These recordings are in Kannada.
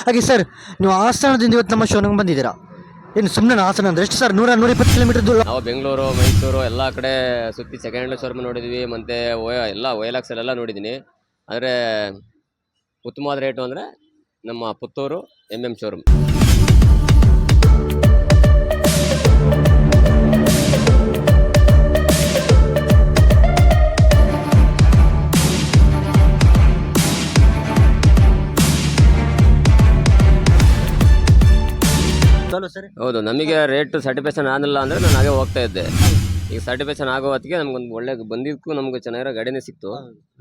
ಹಾಗೆ ಸರ್, ನೀವು ಹಾಸನದಿಂದ ಇವತ್ತು ನಮ್ಮ ಶೋರೂಮ್ ಬಂದಿದ್ದೀರಾ? ಏನು ಸುಮ್ಮನೆ ಹಾಸನ ಅಂದ್ರೆ ಎಷ್ಟು ಸರ್? 100-120 ಕಿಲೋಮೀಟರ್ ದೂರ. ನಾವು ಬೆಂಗಳೂರು, ಮೈಸೂರು ಎಲ್ಲ ಕಡೆ ಸುತ್ತಿ ಸೆಕೆಂಡ್ ಹ್ಯಾಂಡ್ ಶೋರೂಮ್ ನೋಡಿದ್ವಿ. ಮತ್ತು ಎಲ್ಲ OLX ಎಲ್ಲ ನೋಡಿದ್ದೀನಿ. ಆದರೆ ಉತ್ತಮವಾದ ರೇಟು ಅಂದರೆ ನಮ್ಮ ಪುತ್ತೂರು MM ಶೋರೂಮ್. ಸರ್ ಹೌದು, ನಮಗೆ ರೇಟ್ ಸರ್ಟಿಫಿಕೇಶನ್ ಆಗಲಿಲ್ಲ ಅಂದರೆ ನಾನು ಹಾಗೆ ಹೋಗ್ತಾ ಇದ್ದೆ. ಈಗ ಸರ್ಟಿಫಿಕೇಶನ್ ಆಗೋ ಹೊತ್ತಿಗೆ ನಮ್ಗೊಂದು ಒಳ್ಳೆ ಬಂದಿದ್ದಕ್ಕೂ ನಮ್ಗೆ ಚೆನ್ನಾಗಿರೋ ಗಾಡಿನೇ ಸಿಕ್ತು.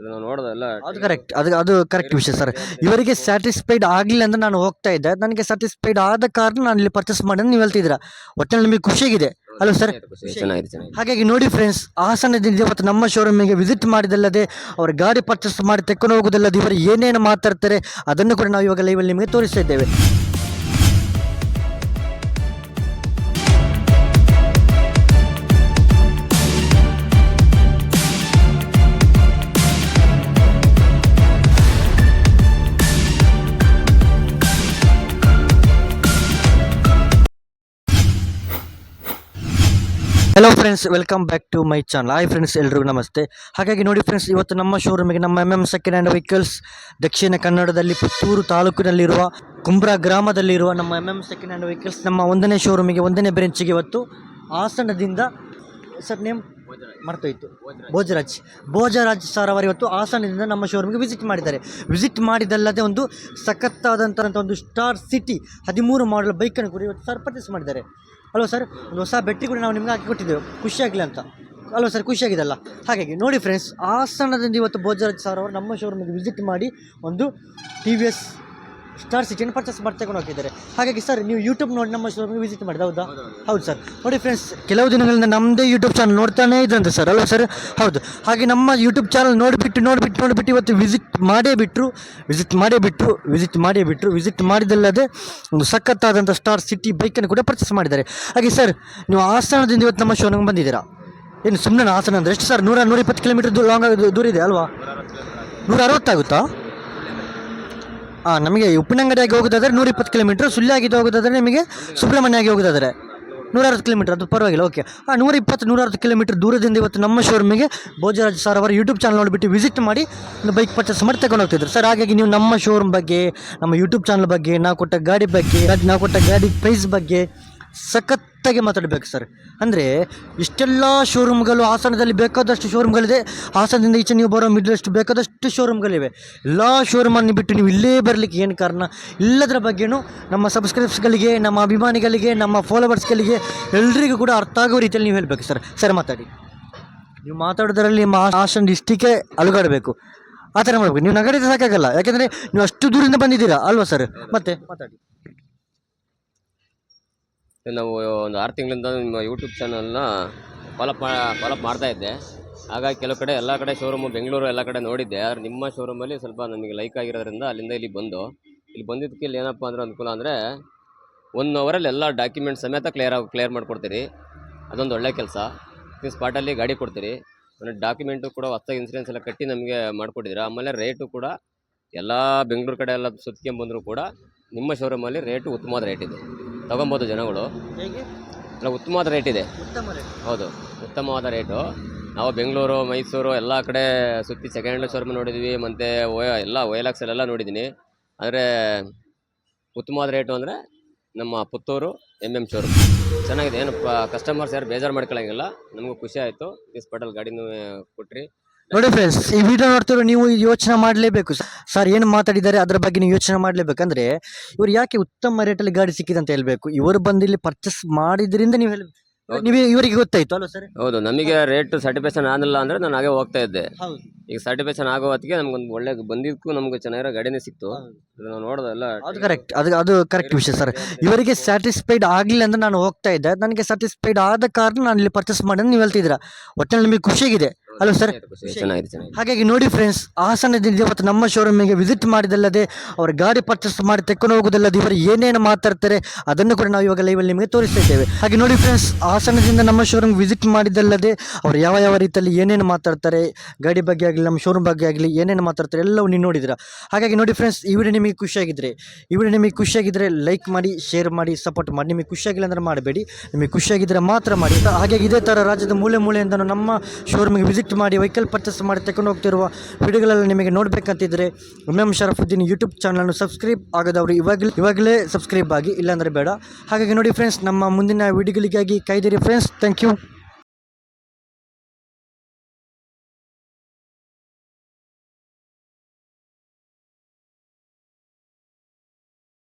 ನಾವು ನೋಡೋದಲ್ಲ. ಅದು ಕರೆಕ್ಟ್, ಅದು ಕರೆಕ್ಟ್ ವಿಷಯ ಸರ್. ಇವರಿಗೆ ಸ್ಯಾಟಿಸ್ಫೈಡ್ ಆಗಲಿಲ್ಲ ಅಂದ್ರೆ ನಾನು ಹೋಗ್ತಾ ಇದ್ದೆ, ನನಗೆ ಸ್ಯಾಟಿಸ್ಫೈಡ್ ಆದ ಕಾರಣ ನಾನು ಇಲ್ಲಿ ಪರ್ಚೇಸ್ ಮಾಡಿ ನೀವು ಹೇಳ್ತಿದ್ದೀರಾ. ಒಟ್ಟಿನಲ್ಲಿ ನಿಮಗೆ ಖುಷಿಯಾಗಿದೆ ಅಲ್ವಾ ಸರ್? ಚೆನ್ನಾಗಿದೆ. ಹಾಗಾಗಿ ನೋಡಿ ಫ್ರೆಂಡ್ಸ್, ಹಾಸನದಿಂದ ಇವತ್ತು ನಮ್ಮ ಶೋರೂಮಿಗೆ ವಿಸಿಟ್ ಮಾಡಿದಲ್ಲದೆ ಅವ್ರ ಗಾಡಿ ಪರ್ಚೇಸ್ ಮಾಡಿ ತೆಕ್ಕೊಂಡು ಹೋಗೋದಲ್ಲದೆ ಇವರು ಏನೇನು ಮಾತಾಡ್ತಾರೆ ಅದನ್ನು ಕೂಡ ನಾವು ಇವಾಗ ಲೈವಲ್ಲಿ ನಿಮಗೆ ತೋರಿಸ್ತಾ ಇದ್ದೇವೆ. Hello friends, welcome back to my channel. Hi friends, ಎಲ್ರಿಗೂ ನಮಸ್ತೆ. ಹಾಗಾಗಿ ನೋಡಿ ಫ್ರೆಂಡ್ಸ್, ಇವತ್ತು ನಮ್ಮ ಶೋರೂಮಿಗೆ ನಮ್ಮ MM ಸೆಕೆಂಡ್ ಹ್ಯಾಂಡ್ ವೆಹಿಕಲ್ಸ್ ದಕ್ಷಿಣ ಕನ್ನಡದಲ್ಲಿ ಪುತ್ತೂರು ತಾಲೂಕಿನಲ್ಲಿರುವ ಕುಂಬ್ರಾ ಗ್ರಾಮದಲ್ಲಿರುವ ನಮ್ಮ MM ಸೆಕೆಂಡ್ ಹ್ಯಾಂಡ್ ವೆಹಿಕಲ್ಸ್ ನಮ್ಮ 1ನೇ ಶೋರೂಮಿಗೆ 1ನೇ ಬ್ರಾಂಚಿಗೆ ಇವತ್ತು ಹಾಸನದಿಂದ ಸರ್ ನೇಮ್ ಮರ್ತೋಯ್ತು, ಭೋಜರಾಜ್ ಸರ್ ಅವರು ಇವತ್ತು ಹಾಸನದಿಂದ ನಮ್ಮ ಶೋರೂಮಿಗೆ ವಿಸಿಟ್ ಮಾಡಿದ್ದಾರೆ. ವಿಸಿಟ್ ಮಾಡಿದಲ್ಲದೆ ಒಂದು ಸಖತ್ತಾದಂಥ ಒಂದು ಸ್ಟಾರ್ ಸಿಟಿ 13 ಮಾಡಲ್ ಬೈಕನ್ನು ಕೂಡ ಇವತ್ತು ಸರ್ ಪರ್ಚೇಸ್ ಮಾಡಿದ್ದಾರೆ ಅಲ್ವಾ ಸರ್? ಒಂದು ಹೊಸ ಬೆಟ್ಟಿ ಕೂಡ ನಾವು ನಿಮ್ಗೆ ಹಾಕಿ ಕೊಟ್ಟಿದ್ದೇವೆ, ಖುಷಿಯಾಗಲಿ ಅಂತ ಅಲ್ವಾ ಸರ್? ಖುಷಿಯಾಗಿದೆಲ್ಲ. ಹಾಗಾಗಿ ನೋಡಿ ಫ್ರೆಂಡ್ಸ್, ಹಾಸನದಿಂದ ಇವತ್ತು ಭೋಜರಾಜ್ ಸರ್ ಅವರು ನಮ್ಮ ಶೋರೂಮಿಗೆ ವಿಸಿಟ್ ಮಾಡಿ ಒಂದು TVS ಸ್ಟಾರ್ ಸಿಟಿಯನ್ನು ಪರ್ಚೇಸ್ ಮಾಡಿ ತಗೊಂಡು ಹೋಗಿದ್ದಾರೆ. ಹಾಗಾಗಿ ಸರ್, ನೀವು ಯೂಟ್ಯೂಬ್ ನೋಡಿ ನಮ್ಮ ಶೋರೂಮಿಗೆ ವಿಸಿಟ್ ಮಾಡಿದೆ ಹೌದಾ? ಹೌದು ಸರ್. ನೋಡಿ ಫ್ರೆಂಡ್ಸ್, ಕೆಲವು ದಿನಗಳಿಂದ ನಮ್ಮದೇ ಯೂಟ್ಯೂಬ್ ಚಾನಲ್ ನೋಡ್ತಾನೇ ಇದ್ದಂತೆ ಸರ್ ಅಲ್ವಾ ಸರ್? ಹೌದು. ಹಾಗೆ ನಮ್ಮ ಯೂಟ್ಯೂಬ್ ಚಾನಲ್ ನೋಡಿಬಿಟ್ಟು ಇವತ್ತು ವಿಸಿಟ್ ಮಾಡಿದಲ್ಲದೆ ಒಂದು ಸಖತ್ತಾದಂಥ ಸ್ಟಾರ್ ಸಿಟಿ ಬೈಕನ್ನು ಕೂಡ ಪರ್ಚೇಸ್ ಮಾಡಿದ್ದಾರೆ. ಹಾಗೆ ಸರ್, ನೀವು ಹಾಸನದಿಂದ ಇವತ್ತು ನಮ್ಮ ಶೋರೂಮಿಗೆ ಬಂದಿದ್ದೀರಾ? ಏನು ಸುಮ್ಮನೆ ಹಾಸನ ಅಂದರೆ ಎಷ್ಟು ಸರ್? 100-120 ಕಿಲೋಮೀಟರ್ ದೂರ ಇದೆ ಅಲ್ವಾ? 160 ಆಗುತ್ತಾ? ನಮಗೆ ಉಪ್ಪಿನಂಗಡಿಯಾಗಿ ಹೋಗೋದಾದರೆ 120 ಕಿಲೋಮೀಟ್ರ್, ಸುಳ್ಳಿಯಾಗಿದ್ದು ಹೋಗೋದಾದರೆ ನಿಮಗೆ ಸುಬ್ರಹ್ಮಣ್ಯ ಆಗಿ ಹೋಗೋದಾದರೆ 160 ಕಿಲೋಮೀಟ್ರ್, ಅದು ಪರವಾಗಿಲ್ಲ. ಓಕೆ, 120-160 ಕಿಲೋಮೀಟ್ರ್ ದೂರದಿಂದ ಇವತ್ತು ನಮ್ಮ ಶೋರೂಮಿಗೆ ಭೋಜರಾಜ್ ಸರ್ ಅವರ ಯೂಟ್ಯೂಬ್ ಚಾನಲ್ ನೋಡಿಬಿಟ್ಟು ವಿಸಿಟ್ ಮಾಡಿ ಒಂದು ಬೈಕ್ ಪರ್ಚೇಸ್ ಮಾಡಿ ತಗೊಂಡು ಹೋಗ್ತಿದ್ರು ಸರ್. ಹಾಗಾಗಿ ನೀವು ನಮ್ಮ ಶೋರೂಮ್ ಬಗ್ಗೆ, ನಮ್ಮ ಯೂಟ್ಯೂಬ್ ಚಾನಲ್ ಬಗ್ಗೆ, ನಾವು ಕೊಟ್ಟ ಗಾಡಿ ಬಗ್ಗೆ, ನಾವು ಕೊಟ್ಟ ಗಾಡಿ ಪ್ರೈಸ್ ಬಗ್ಗೆ ಸಖತ್ತಾಗಿ ಮಾತಾಡಬೇಕು ಸರ್. ಅಂದರೆ ಇಷ್ಟೆಲ್ಲ ಶೋರೂಮ್ಗಳು ಹಾಸನದಲ್ಲಿ ಬೇಕಾದಷ್ಟು ಶೋರೂಮ್ಗಳಿದೆ. ಹಾಸನದಿಂದ ಈಚೆ ನೀವು ಬರೋ ಮಿಡ್ಲಷ್ಟು ಬೇಕಾದಷ್ಟು ಶೋರೂಮ್ಗಳಿವೆ. ಎಲ್ಲ ಶೋರೂಮನ್ನು ಬಿಟ್ಟು ನೀವು ಇಲ್ಲೇ ಬರಲಿಕ್ಕೆ ಏನು ಕಾರಣ? ಎಲ್ಲದರ ಬಗ್ಗೆಯೂ ನಮ್ಮ ಸಬ್ಸ್ಕ್ರೈಬರ್ಸ್ಗಳಿಗೆ, ನಮ್ಮ ಅಭಿಮಾನಿಗಳಿಗೆ, ನಮ್ಮ ಫಾಲೋವರ್ಸ್ಗಳಿಗೆ ಎಲ್ರಿಗೂ ಕೂಡ ಅರ್ಥ ಆಗೋ ರೀತಿಯಲ್ಲಿ ನೀವು ಹೇಳಬೇಕು ಸರ್. ಸರ್ ಮಾತಾಡಿ. ನೀವು ಮಾತಾಡೋದ್ರಲ್ಲಿ ನಿಮ್ಮ ಹಾಸನ ಡಿಸ್ಟಿಕ್ಕೆ ಅಲುಗಾಡಬೇಕು, ಆ ಥರ ಮಾಡಬೇಕು. ನೀವು ನಗರದ ಸಾಕಾಗಲ್ಲ, ಯಾಕೆಂದರೆ ನೀವು ಅಷ್ಟು ದೂರದಿಂದ ಬಂದಿದ್ದೀರಾ ಅಲ್ವಾ ಸರ್? ಮತ್ತೆ ಮಾತಾಡಿ. ನಾವು ಒಂದು 6 ತಿಂಗಳಿಂದ ನಿಮ್ಮ ಯೂಟ್ಯೂಬ್ ಚಾನಲ್ನ ಫಾಲೋಅಪ್ ಮಾಡ್ತಾ ಇದ್ದೆ. ಹಾಗಾಗಿ ಕೆಲವು ಕಡೆ ಎಲ್ಲ ಕಡೆ ಶೋರೂಮು ಬೆಂಗಳೂರು ಎಲ್ಲ ಕಡೆ ನೋಡಿದ್ದೆ. ಆದರೆ ನಿಮ್ಮ ಶೋರೂಮಲ್ಲಿ ಸ್ವಲ್ಪ ನನಗೆ ಲೈಕ್ ಆಗಿರೋದ್ರಿಂದ ಅಲ್ಲಿಂದ ಇಲ್ಲಿ ಬಂದಿದ್ದಕ್ಕೆ ಇಲ್ಲಿ ಏನಪ್ಪ ಅಂದರೆ ಅನುಕೂಲ ಅಂದರೆ 1 ಅವರಲ್ಲಿ ಎಲ್ಲ ಡಾಕ್ಯುಮೆಂಟ್ಸ್ ಸಮೇತ ಕ್ಲಿಯರ್ ಮಾಡಿಕೊಡ್ತೀರಿ. ಅದೊಂದು ಒಳ್ಳೆ ಕೆಲಸ. ಸ್ಪಾಟಲ್ಲಿ ಗಾಡಿ ಕೊಡ್ತೀರಿ. ಆಮೇಲೆ ಡಾಕ್ಯುಮೆಂಟು ಕೂಡ ಹೊಸದಾಗಿ ಇನ್ಸೂರೆನ್ಸ್ ಎಲ್ಲ ಕಟ್ಟಿ ನಮಗೆ ಮಾಡಿಕೊಟ್ಟಿದ್ದೀರಾ. ಆಮೇಲೆ ರೇಟು ಕೂಡ ಎಲ್ಲ ಬೆಂಗಳೂರು ಕಡೆ ಎಲ್ಲ ಸುತ್ಕೊಂಬಂದರೂ ಕೂಡ ನಿಮ್ಮ ಶೋರೂಮಲ್ಲಿ ರೇಟು ಉತ್ತಮವಾದ ರೇಟ್ ಇದೆ, ತೊಗೊಬೋದು ಜನಗಳು. ಅಲ್ಲ, ಉತ್ತಮವಾದ ರೇಟ್ ಇದೆ. ಹೌದು, ಉತ್ತಮವಾದ ರೇಟು. ನಾವು ಬೆಂಗಳೂರು, ಮೈಸೂರು ಎಲ್ಲ ಕಡೆ ಸುತ್ತಿ ಸೆಕೆಂಡ್ ಹ್ಯಾಂಡ್ ಶೋರೂಮ್ ನೋಡಿದ್ವಿ. ಮತ್ತು ಎಲ್ಲ OLX ಎಲ್ಲ ನೋಡಿದ್ದೀನಿ. ಆದರೆ ಉತ್ತಮವಾದ ರೇಟು ಅಂದರೆ ನಮ್ಮ ಪುತ್ತೂರು MM ಶೋರೂಮ್ ಚೆನ್ನಾಗಿದೆ. ಏನು ಕಸ್ಟಮರ್ಸ್ ಯಾರು ಬೇಜಾರು ಮಾಡ್ಕೊಳ್ಳೋಂಗಿಲ್ಲ. ನಮಗೂ ಖುಷಿ ಆಯಿತು. ಈ ಸ್ಪಾಟಲ್ಲಿ ಗಾಡಿನೂ ಕೊಟ್ರಿ. ನೋಡಿ ಫ್ರೆಂಡ್ಸ್, ಈ ವಿಡಿಯೋ ನೋಡ್ತಿರೋ ನೀವು ಯೋಚನೆ ಮಾಡಲೇಬೇಕು ಸರ್. ಏನು ಮಾತಾಡಿದ್ದಾರೆ ಅದರ ಬಗ್ಗೆ ನೀವು ಯೋಚನೆ ಮಾಡಲೇಬೇಕಂದ್ರೆ ಇವರು ಯಾಕೆ ಉತ್ತಮ ರೇಟಲ್ಲಿ ಗಾಡಿ ಸಿಕ್ಕಿದೆ ಅಂತ ಹೇಳ್ಬೇಕು. ಇವರು ಬಂದು ಇಲ್ಲಿ ಪರ್ಚೇಸ್ ಮಾಡಿದ್ರಿಂದ ನೀವು ಇವರಿಗೆ ಗೊತ್ತಾಯ್ತು ಅಲ್ವಾ ಸರ್? ಹೌದು, ನಮಗೆ ರೇಟ್ ಸರ್ಟಿಫಿಕೇಶನ್ ಆಗಲಿಲ್ಲ ಅಂದರೆ ನಾನು ಹಾಗೆ ಹೋಗ್ತಾ ಇದ್ದೆ. ಈಗ ಸರ್ಟಿಫಿಕೇಶನ್ ಆಗೋ ಹೊತ್ತಿಗೆ ನಮ್ಗೊಂದು ಒಳ್ಳೆ ಬಂದಿದ್ದಕ್ಕೂ ನಮ್ಗೆ ಚೆನ್ನಾಗಿರೋ ಗಾಡಿನೇ ಸಿಕ್ತು. ನಾವು ನೋಡೋದಲ್ಲ. ಅದು ಕರೆಕ್ಟ್, ಅದು ಕರೆಕ್ಟ್ ವಿಷಯ ಸರ್. ಇವರಿಗೆ ಸ್ಯಾಟಿಸ್ಫೈಡ್ ಆಗಲಿಲ್ಲ ಅಂದ್ರೆ ನಾನು ಹೋಗ್ತಾ ಇದ್ದೆ, ನನಗೆ ಸ್ಯಾಟಿಸ್ಫೈಡ್ ಆದ ಕಾರಣ ನಾನು ಇಲ್ಲಿ ಪರ್ಚೇಸ್ ಮಾಡಿ ನೀವು ಹೇಳ್ತಿದ್ದೀರಾ. ಒಟ್ಟಿನಲ್ಲಿ ನಿಮಗೆ ಖುಷಿಯಾಗಿದೆ ಹಲೋ ಸರ್. ಚೆನ್ನಾಗಿದೆ. ಹಾಗಾಗಿ ನೋಡಿ ಫ್ರೆಂಡ್ಸ್, ಹಾಸನದಿಂದ ಇವತ್ತು ನಮ್ಮ ಶೋರೂಮಿಗೆ ವಿಸಿಟ್ ಮಾಡಿದಲ್ಲದೆ ಅವರ ಗಾಡಿ ಪರ್ಚೇಸ್ ಮಾಡಿ ತೆಕ್ಕೊಂಡು ಹೋಗೋದಲ್ಲದೆ ಇವರು ಏನೇನು ಮಾತಾಡ್ತಾರೆ ಅದನ್ನು ಕೂಡ ನಾವು ಇವಾಗ ಲೈವಲ್ಲಿ ನಿಮಗೆ ತೋರಿಸ್ತಾ ಇದ್ದೇವೆ. ಹಾಗೆ ನೋಡಿ ಫ್ರೆಂಡ್ಸ್, ಹಾಸನದಿಂದ ನಮ್ಮ ಶೋರೂಮ್ ವಿಸಿಟ್ ಮಾಡಿದಲ್ಲದೆ ಅವರು ಯಾವ ರೀತಿಯಲ್ಲಿ ಏನೇನು ಮಾತಾಡ್ತಾರೆ, ಗಾಡಿ ಬಗ್ಗೆ ಆಗಲಿ ನಮ್ಮ ಶೋರೂಮ್ ಬಗ್ಗೆ ಆಗಲಿ ಏನೇನು ಮಾತಾಡ್ತಾರೆ ಎಲ್ಲವೂ ನೀವು ನೋಡಿದಿರ. ಹಾಗಾಗಿ ನೋಡಿ ಫ್ರೆಂಡ್ಸ್, ಈ ವಿಡಿಯೋ ನಿಮಗೆ ಖುಷಿಯಾಗಿದ್ದರೆ ಲೈಕ್ ಮಾಡಿ, ಶೇರ್ ಮಾಡಿ, ಸಪೋರ್ಟ್ ಮಾಡಿ. ನಿಮಗೆ ಖುಷಿಯಾಗಿಲ್ಲ ಅಂದರೆ ಮಾಡಬೇಡಿ, ನಿಮಗೆ ಖುಷಿಯಾಗಿದ್ದರೆ ಮಾತ್ರ ಮಾಡಿ. ಹಾಗಾಗಿ ಇದೇ ಥರ ರಾಜ್ಯದ ಮೂಲೆಯಿಂದ ನಮ್ಮ ಶೋರೂಮಿಗೆ ವಿಸಿಟ್ ಮಾಡಿ ವೆಹಿಕಲ್ ಪರ್ಚೇಸ್ ಮಾಡಿ ತೆಕೊಂಡು ಹೋಗ್ತಿರುವ ವಿಡಿಯೋಗಳೆಲ್ಲ ನಿಮಗೆ ನೋಡಬೇಕಂತಿದ್ರೆ MM ಶರಫುದ್ದೀನ್ ಯೂಟ್ಯೂಬ್ ಚಾನಲನ್ನು ಸಬ್ಸ್ಕ್ರೈಬ್ ಆಗೋದವರು ಇವಾಗಲೇ ಸಬ್ಸ್ಕ್ರೈಬ್ ಆಗಿ, ಇಲ್ಲಾಂದರೆ ಬೇಡ. ಹಾಗಾಗಿ ನೋಡಿ ಫ್ರೆಂಡ್ಸ್, ನಮ್ಮ ಮುಂದಿನ ವಿಡಿಯೋಗಳಿಗಾಗಿ ಕಾಯ್ದಿರಿ ಫ್ರೆಂಡ್ಸ್. Thank you.